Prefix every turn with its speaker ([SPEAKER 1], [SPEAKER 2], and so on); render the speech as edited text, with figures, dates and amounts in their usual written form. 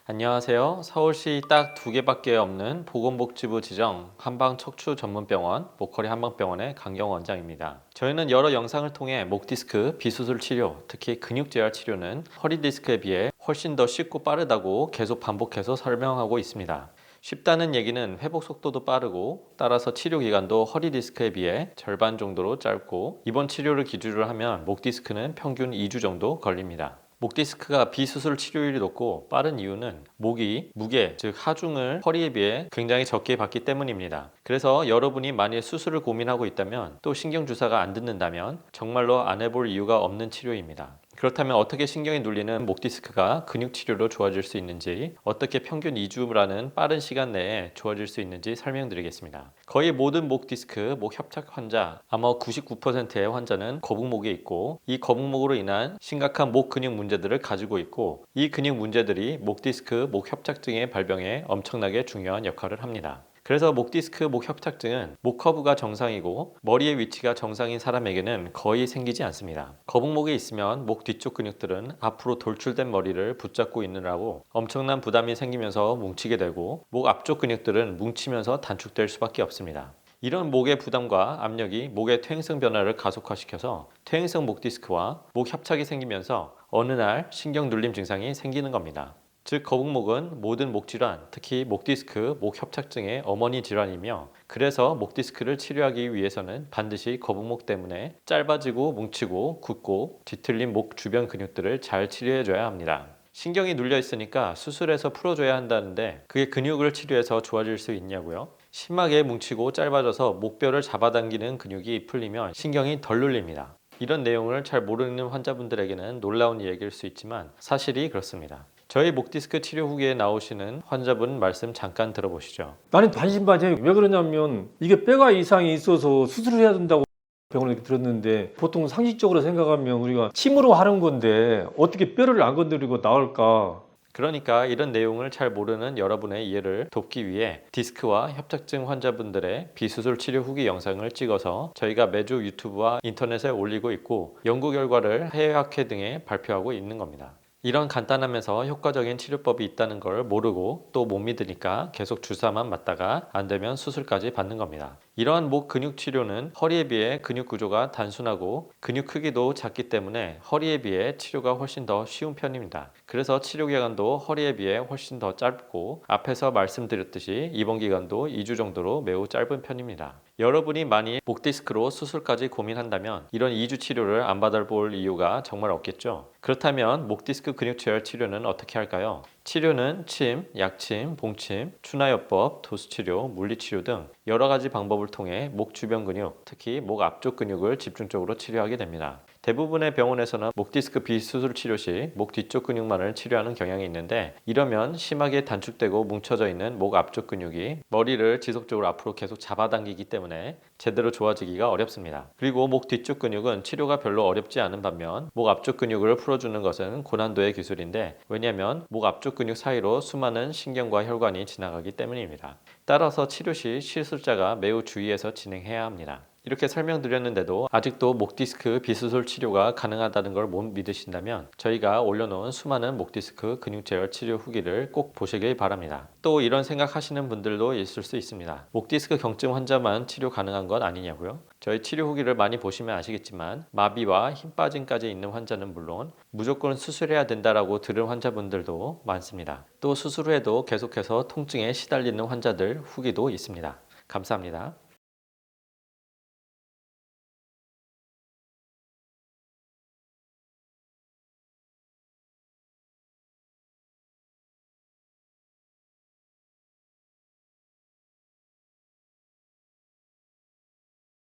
[SPEAKER 1] 안녕하세요. 서울시 딱 두 개밖에 없는 보건복지부 지정 한방척추 전문병원 목걸이 한방병원의 강경 원장입니다. 저희는 여러 영상을 통해 목 디스크 비수술 치료, 특히 근육 재활 치료는 허리 디스크에 비해 훨씬 더 쉽고 빠르다고 계속 반복해서 설명하고 있습니다. 쉽다는 얘기는 회복 속도도 빠르고 따라서 치료 기간도 허리 디스크에 비해 절반 정도로 짧고 이번 치료를 기준으로 하면 목 디스크는 평균 2주 정도 걸립니다. 목 디스크가 비수술 치료율이 높고 빠른 이유는 목이 무게, 즉 하중을 허리에 비해 굉장히 적게 받기 때문입니다. 그래서 여러분이 만일 수술을 고민하고 있다면 또 신경주사가 안 듣는다면 정말로 안 해볼 이유가 없는 치료입니다. 그렇다면 어떻게 신경이 눌리는 목 디스크가 근육 치료로 좋아질 수 있는지, 어떻게 평균 2주라는 빠른 시간 내에 좋아질 수 있는지 설명드리겠습니다. 거의 모든 목 디스크, 목 협착 환자, 아마 99%의 환자는 거북목에 있고 이 거북목으로 인한 심각한 목 근육 문제들을 가지고 있고 이 근육 문제들이 목 디스크, 목 협착증의 발병에 엄청나게 중요한 역할을 합니다. 그래서 목 디스크, 목 협착증은 목 커브가 정상이고 머리의 위치가 정상인 사람에게는 거의 생기지 않습니다. 거북목에 있으면 목 뒤쪽 근육들은 앞으로 돌출된 머리를 붙잡고 있느라고 엄청난 부담이 생기면서 뭉치게 되고 목 앞쪽 근육들은 뭉치면서 단축될 수밖에 없습니다. 이런 목의 부담과 압력이 목의 퇴행성 변화를 가속화시켜서 퇴행성 목 디스크와 목 협착이 생기면서 어느 날 신경 눌림 증상이 생기는 겁니다. 즉 거북목은 모든 목 질환, 특히 목 디스크, 목 협착증의 어머니 질환이며 그래서 목 디스크를 치료하기 위해서는 반드시 거북목 때문에 짧아지고 뭉치고 굳고 뒤틀린 목 주변 근육들을 잘 치료해줘야 합니다. 신경이 눌려 있으니까 수술해서 풀어줘야 한다는데 그게 근육을 치료해서 좋아질 수 있냐고요? 심하게 뭉치고 짧아져서 목뼈를 잡아당기는 근육이 풀리면 신경이 덜 눌립니다. 이런 내용을 잘 모르는 환자분들에게는 놀라운 얘기일 수 있지만 사실이 그렇습니다. 저희 목 디스크 치료 후기에 나오시는 환자분 말씀 잠깐 들어보시죠.
[SPEAKER 2] 나는 반신반의 왜 그러냐면 이게 뼈가 이상이 있어서 수술을 해야 된다고 병원에 이렇게 들었는데 보통 상식적으로 생각하면 우리가 침으로 하는 건데 어떻게 뼈를 안 건드리고 나올까.
[SPEAKER 1] 그러니까 이런 내용을 잘 모르는 여러분의 이해를 돕기 위해 디스크와 협착증 환자분들의 비수술 치료 후기 영상을 찍어서 저희가 매주 유튜브와 인터넷에 올리고 있고 연구 결과를 해외학회 등에 발표하고 있는 겁니다. 이런 간단하면서 효과적인 치료법이 있다는 걸 모르고 또 못 믿으니까 계속 주사만 맞다가 안 되면 수술까지 받는 겁니다. 이러한 목 근육 치료는 허리에 비해 근육 구조가 단순하고 근육 크기도 작기 때문에 허리에 비해 치료가 훨씬 더 쉬운 편입니다. 그래서 치료 기간도 허리에 비해 훨씬 더 짧고 앞에서 말씀드렸듯이 입원 기간도 2주 정도로 매우 짧은 편입니다. 여러분이 만일 목 디스크로 수술까지 고민한다면 이런 2주 치료를 안 받아볼 이유가 정말 없겠죠. 그렇다면 목 디스크 근육 재활 치료는 어떻게 할까요? 치료는 침, 약침, 봉침, 추나요법, 도수치료, 물리치료 등 여러 가지 방법을 통해 목 주변 근육, 특히 목 앞쪽 근육을 집중적으로 치료하게 됩니다. 대부분의 병원에서는 목 디스크 비수술 치료 시 목 뒤쪽 근육만을 치료하는 경향이 있는데 이러면 심하게 단축되고 뭉쳐져 있는 목 앞쪽 근육이 머리를 지속적으로 앞으로 계속 잡아당기기 때문에 제대로 좋아지기가 어렵습니다. 그리고 목 뒤쪽 근육은 치료가 별로 어렵지 않은 반면 목 앞쪽 근육을 풀어주는 것은 고난도의 기술인데 왜냐하면 목 앞쪽 근육 사이로 수많은 신경과 혈관이 지나가기 때문입니다. 따라서 치료 시 시술자가 매우 주의해서 진행해야 합니다. 이렇게 설명드렸는데도 아직도 목 디스크 비수술 치료가 가능하다는 걸 못 믿으신다면 저희가 올려놓은 수많은 목 디스크 근육 재활 치료 후기를 꼭 보시길 바랍니다. 또 이런 생각하시는 분들도 있을 수 있습니다. 목 디스크 경증 환자만 치료 가능한 건 아니냐고요? 저희 치료 후기를 많이 보시면 아시겠지만 마비와 힘 빠짐까지 있는 환자는 물론 무조건 수술해야 된다라고 들은 환자분들도 많습니다. 또 수술 후에도 계속해서 통증에 시달리는 환자들 후기도 있습니다. 감사합니다.